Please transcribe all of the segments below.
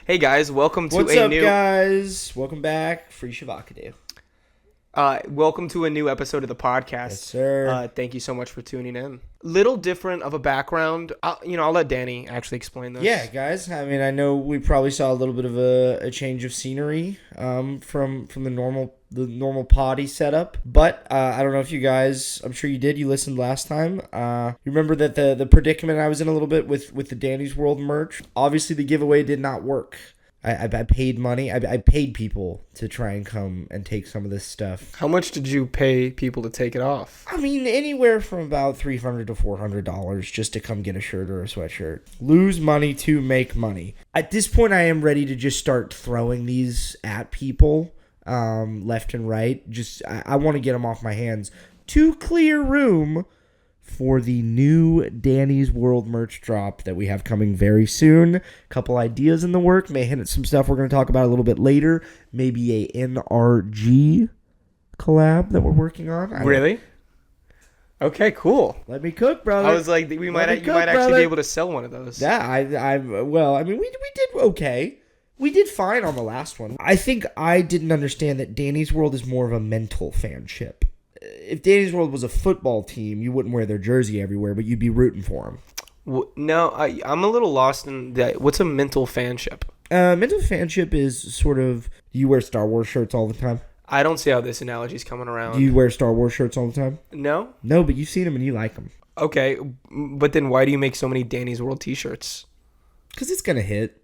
Hey guys, welcome to What's a up, new guys? Welcome back. Free Shavakadu. welcome to a new episode of the podcast. Yes, sir. Thank you so much for tuning in. Little different of a background. I'll let Danny actually explain this. Yeah, guys. I mean, I know we probably saw a little bit of a change of scenery from the normal potty setup, but I don't know if you guys. I'm sure you did. You listened last time. You remember that the predicament I was in a little bit with the Danny's World merch. Obviously, the giveaway did not work. I paid money. I paid people to try and come and take some of this stuff. How much did you pay people to take it off? I mean, anywhere from about $300 to $400 just to come get a shirt or a sweatshirt. Lose money to make money. At this point, I am ready to just start throwing these at people left and right. I want to get them off my hands to clear room for the new Danny's World merch drop that we have coming very soon. Couple ideas in the work. May hint at some stuff we're going to talk about a little bit later. Maybe a NRG collab that we're working on. Really? Okay, cool. Let me cook, brother. I was like, you might actually be able to sell one of those. Yeah, well, I mean, we did okay. We did fine on the last one. I think I didn't understand that Danny's World is more of a mental fanship. If Danny's World was a football team, you wouldn't wear their jersey everywhere, but you'd be rooting for them. No, I'm a little lost in that. What's a mental fanship? Mental fanship is sort of, you wear Star Wars shirts all the time? I don't see how this analogy is coming around. Do you wear Star Wars shirts all the time? No? No, but you've seen them and you like them. Okay, but then why do you make so many Danny's World t-shirts? Because it's going to hit.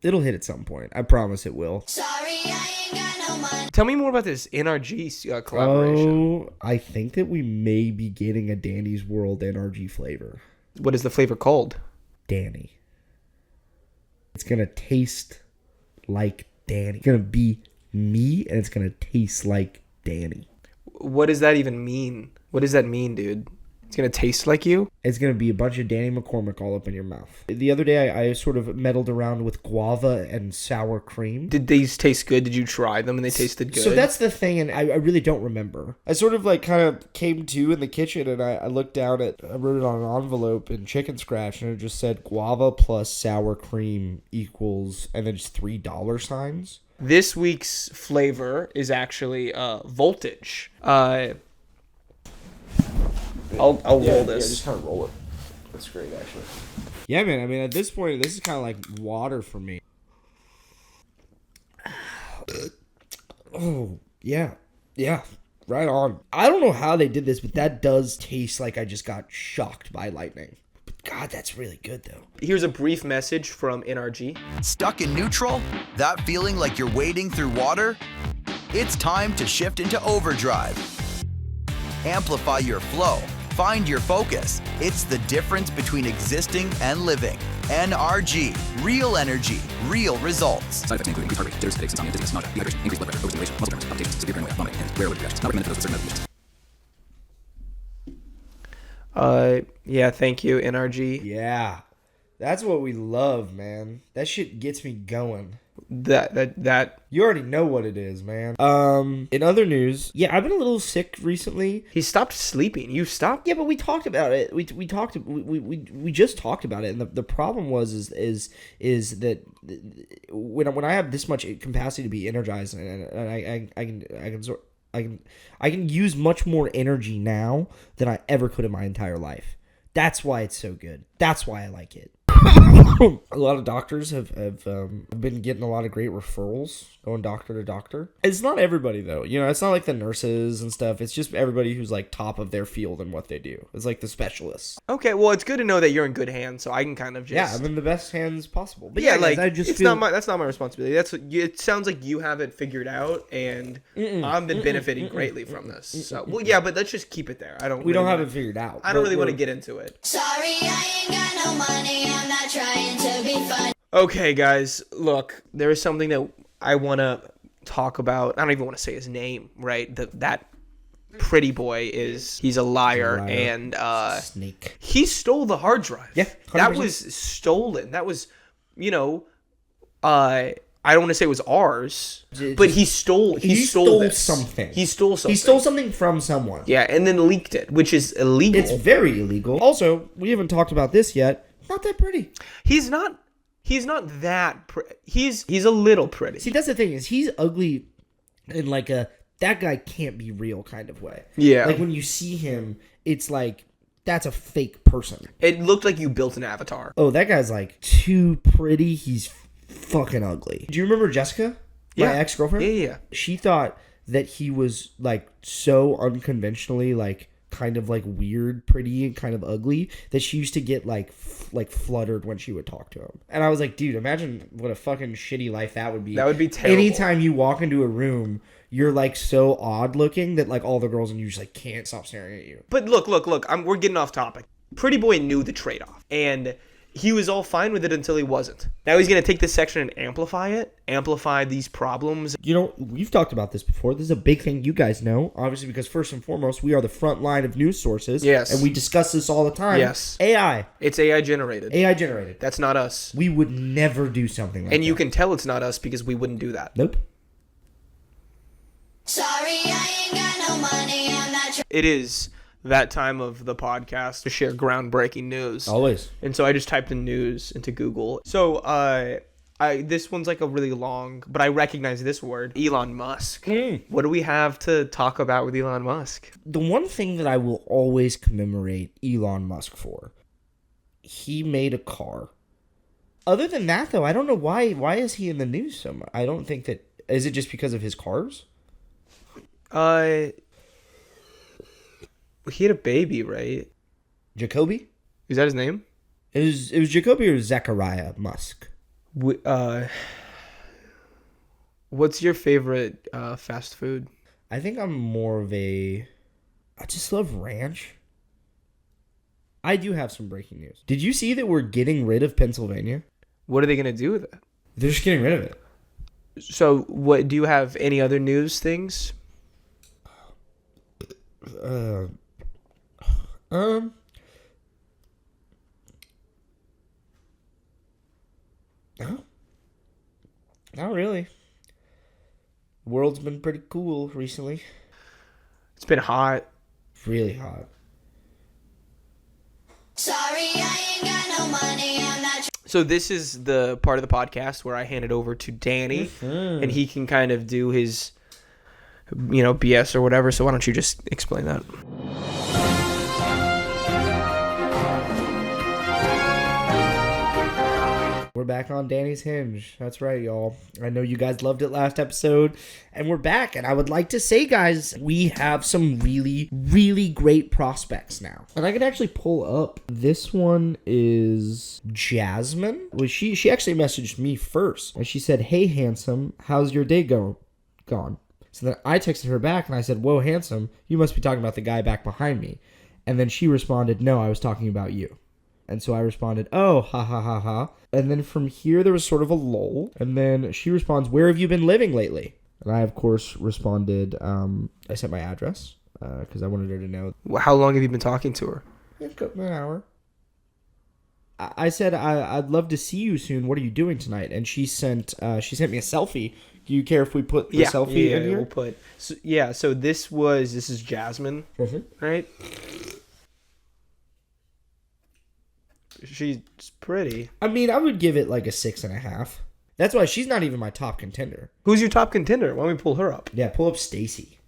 It'll hit at some point. I promise it will. Sorry, I ain't got no money. Tell me more about this NRG collaboration. Oh, I think that we may be getting a Danny's World NRG flavor. What is the flavor called? Danny. It's going to taste like Danny. It's going to be me, and it's going to taste like Danny. What does that even mean? What does that mean, dude? It's going to taste like you? It's going to be a bunch of Danny McCormick all up in your mouth. The other day, I sort of meddled around with guava and sour cream. Did these taste good? Did you try them and they tasted good? So that's the thing, and I really don't remember. I sort of like kind of came to in the kitchen, and I looked down at, I wrote it on an envelope in chicken scratch, and it just said guava plus sour cream equals, and then just $3 signs. This week's flavor is actually voltage. I'll roll this. Yeah, just kind of roll it. That's great, actually. Yeah, man. I mean, at this point, this is kind of like water for me. Oh, yeah. Yeah. Right on. I don't know how they did this, but that does taste like I just got shocked by lightning. But God, that's really good, though. Here's a brief message from NRG. Stuck in neutral? That feeling like you're wading through water? It's time to shift into overdrive. Amplify your flow. Find your focus. It's the difference between existing and living. NRG. Real energy. Real results. Side effects include increased heart rate, jitters, headaches, insomnia, dizziness, nausea, dehydration, increased blood pressure, overstimulation, muscle tremors, palpitations, severe brain wave, vomiting, and rare allergic reactions. Not recommended for those with certain medical conditions. Yeah, thank you, NRG. Yeah. That's what we love, man. That shit gets me going. That You already know what it is, man. In other news, yeah, I've been a little sick recently. he stopped sleeping. You stopped? Yeah, but we talked about it. We just talked about it, and the problem is that when I have this much capacity to be energized, and I can use much more energy now than I ever could in my entire life. That's why it's so good. That's why I like it. A lot of doctors have been getting a lot of great referrals going doctor to doctor. It's not everybody, though. You know, it's not like the nurses and stuff. It's just everybody who's like top of their field and what they do. It's like the specialists. Okay, well, it's good to know that you're in good hands, so I can kind of just... Yeah, I'm in the best hands possible. But yeah, guys, like, I just it's feel... that's not my responsibility. It sounds like you have it figured out, and I've been benefiting greatly from this. So, well, yeah, but let's just keep it there. We don't have it figured out. I don't really want to get into it. Sorry, I ain't got no money. I'm not trying to be funny. Okay, guys, look, there is something that I want to talk about. I don't even want to say his name, right? That pretty boy he's a liar, and Snake. he stole the hard drive. Yeah, 100%. that was stolen. That was, I don't want to say it was ours, but he stole this. Something. He stole something. He stole something from someone. Yeah, and then leaked it, which is illegal. It's very illegal. Also, we haven't talked about this yet. Not that pretty. He's He's not that he's a little pretty. See, that's the thing is he's ugly in like a that guy can't be real kind of way. Yeah. Like when you see him, it's like that's a fake person. It looked like you built an avatar. Oh, that guy's like too pretty. He's fucking ugly. Do you remember Jessica? My ex-girlfriend? Yeah. She thought that he was like so unconventionally like kind of like weird, pretty, and kind of ugly that she used to get like fluttered when she would talk to him. And I was like, dude, imagine what a fucking shitty life that would be. That would be terrible. Anytime you walk into a room, you're like so odd looking that like all the girls in you just like can't stop staring at you. But look, we're getting off topic. Pretty Boy knew the trade-off, and he was all fine with it until he wasn't. Now he's going to take this section and amplify these problems. You know, we've talked about this before. This is a big thing you guys know, obviously, because first and foremost, we are the front line of news sources. Yes. And we discuss this all the time. Yes. AI. It's AI generated. AI generated. That's not us. We would never do something like that. And you can tell it's not us because we wouldn't do that. Nope. Sorry, I ain't got no money. I'm not trying. It is that time of the podcast to share groundbreaking news. Always. And so I just typed in news into Google. So this one's like a really long, but I recognize this word, Elon Musk. What do we have to talk about with Elon Musk? The one thing that I will always commemorate Elon Musk for, he made a car. Other than that, though, I don't know why is he in the news so much? I don't think that, is it just because of his cars? He had a baby, right? Jacoby? Is that his name? It was Jacoby or Zachariah Musk? What's your favorite fast food? I think I'm more of I just love ranch. I do have some breaking news. Did you see that we're getting rid of Pennsylvania? What are they going to do with it? They're just getting rid of it. So, what do you have any other news things? No. Not really. The world's been pretty cool recently. It's been hot. Really hot. Sorry, I ain't got no money. I'm not trying. So this is the part of the podcast where I hand it over to Danny, and he can kind of do his, BS or whatever. So why don't you just explain that? We're back on Danny's Hinge. That's right, y'all. I know you guys loved it last episode, and we're back. And I would like to say, guys, we have some really, really great prospects now. And I can actually pull up. This one is Jasmine. Well, she actually messaged me first, and she said, "Hey, handsome, how's your day gone?" So then I texted her back, and I said, "Whoa, handsome, you must be talking about the guy back behind me." And then she responded, "No, I was talking about you." And so I responded, "Oh, ha ha ha ha." And then from here, there was sort of a lull. And then she responds, "Where have you been living lately?" And I, of course, responded, I sent my address because I wanted her to know. How long have you been talking to her? An hour. I said, I'd love to see you soon. What are you doing tonight? And she sent me a selfie. Do you care if we put the selfie in here? We'll put. So this is Jasmine, right? She's pretty. I mean, I would give it like a 6.5. That's why she's not even my top contender. Who's your top contender? Why don't we pull her up? Yeah, pull up Stacy.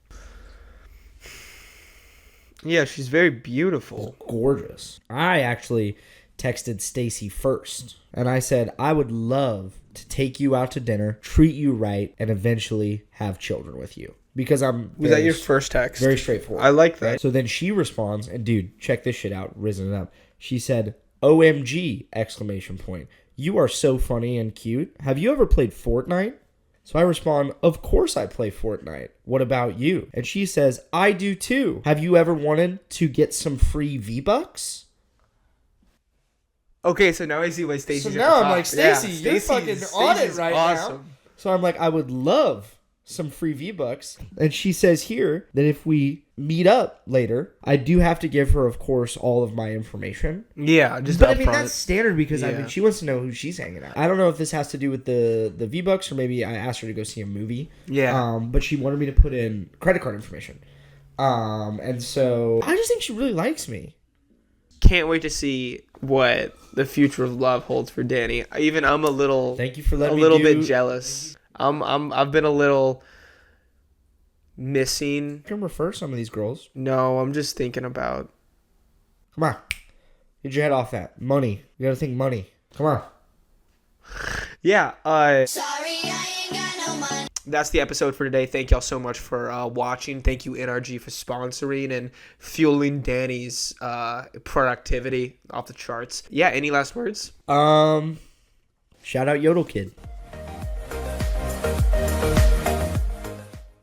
Yeah, she's very beautiful. Gorgeous. I actually texted Stacy first, and I said, "I would love to take you out to dinner, treat you right, and eventually have children with you." Because Was that your first text? Very straightforward. I like that. Right? So then she responds, and dude, check this shit out, risen it up. She said, "OMG!" exclamation point. "You are so funny and cute. Have you ever played Fortnite?" So I respond, "Of course I play Fortnite. What about you?" And she says, "I do too. Have you ever wanted to get some free V-Bucks?" Okay, so now I see why Stacy's So at now the I'm top. like, Stacy, you're fucking on it Stacy's right awesome. now. So I'm like, I would love some free V-Bucks. And she says here that if we meet up later, I do have to give her, of course, all of my information. Yeah, just But I up mean, front. that's standard because I Yeah. mean, she wants to know who she's hanging out. I don't know if this has to do with the V-Bucks or maybe I asked her to go see a movie. Yeah. But she wanted me to put in credit card information. And so I just think she really likes me. Can't wait to see what the future of love holds for Danny. I'm a little. Thank you for letting a me little do- bit jealous. I've been a little missing. You can refer some of these girls. No, I'm just thinking about. Come on. Get your head off that. Money. You gotta think money. Come on. Yeah. Sorry, I ain't got no money. That's the episode for today. Thank y'all so much for watching. Thank you, NRG, for sponsoring and fueling Danny's productivity off the charts. Yeah, any last words? Shout out Yodel Kid.